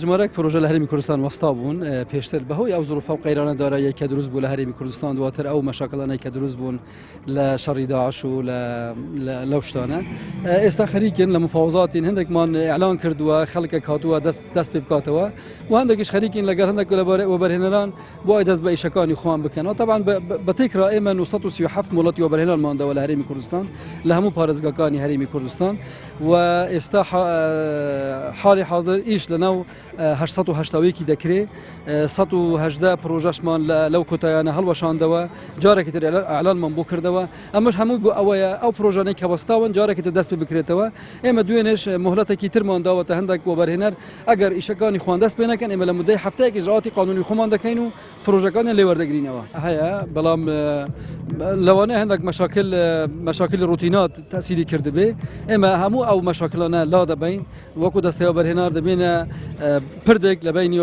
ژمارەك پرۆژە لە هەرێمی کوردستان وەستا بوون پێشتر بەهۆی ئەو زۆرفە و قەیرانە دارایی کە دروست بوو لە هەرێمی کوردستان دواتر ئەو مەشاکڵانەی کە دروست بوون لە شەڕی داعش و لەو شتانە ئێستا خەریکن لە مفاوزاتین هەندێکمان ئیعلان کردووە خەڵکێک هاتووە دەست پێ بکاتەوە و هەندێکیش خەریکین لەگەڵ هەندێک وەبەرهێنەران بۆ ئەوەی دەست بە ئیشەکانی خۆیان بکەنەوە طبعاً بە تێکرا ئێمە 937 وڵاتی وەبەرهێنەرماندەوە لە هەرێمی کوردستان لە هەموو پارێزگاکانی هەرێمی کوردستان و ئێستا حاڵی حاضر ئیش لەناو 880 دەکرێت 118 پرۆژەشمان لەو کۆتایانە هەڵوەشاندەوە جارێکی تر ئەعلانمان بۆ کردەوە ئەمەش هەموو بۆ ئەوەیە ئەو پرۆژانەی کە وەستاون جارێکی تر دەست پێ بکرێتەوە ئێمە دوێنێش مهلەتێکی ترمان داوەتە هەندێک وەبەرهێنەر ئەگەر ئیشەکانی خۆیان دەست پێ نەکەن ئێمە لە مودەی هەفتەیەکی ئیجراعاتی قانونی خۆمان دەکەین و پرۆژەکانیان لێوەردەگرینەوە هەیە بەڵام لەوانەیە هەندێک مەشاکلی ڕوتینات تەسیری کردبێ ئێمە هەموو ئەو مەشاکلانە لا دەبین وەکو دەستەی وەبەرهێنەر دەبێنە پردێک لە بینی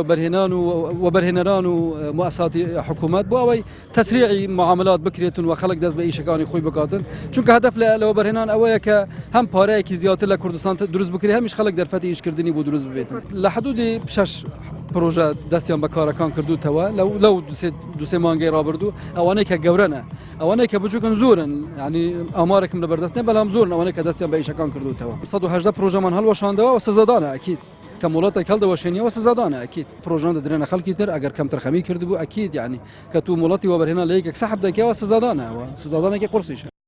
وەبەرهێنەران و مؤسساتی حکوومەت بۆ ئەوەی تەسریعی معاملات بکرێتن و خەڵک دەست بە ئیشەکانی خۆی بکاتن چونکە هەدەف لە وەبەرهێنان ئەوەیە کە هەم پارەیەکی زیاتر لە کوردستان دروست بکرێت هەمیش خەڵک دەرفەتی ئیشکردنی بۆ دروست ببێتن لە حدودی 6 پرۆژە دەستیان بە کارەکان کردوتەوە لەو دوسێ مانگەی ڕابردوو ئەوانەی کە گەورەنە ئەوانەی کە بچووکن زۆرن ینی ئامارێکم لەبەردەستێن بەڵام زۆرن ئەوانەی کە دەستیان بە ئیشەکان کردوتەوە 118 پرۆژەمان هەڵوەشاندەوە و سزادانە ئەکید کە وڵاتێک هەڵدەوەشێنیەوە سزادانە ئەکید پرۆژان دەدرێنە خەڵکی تر ئەگەر کەم تەرخەمی کردبوو ئەکید یعنی کە تو وڵاتی وەبەرهێنان لە یەکێک سەحب دەکەوە سزادانەوە سزادانێکی قورسیشە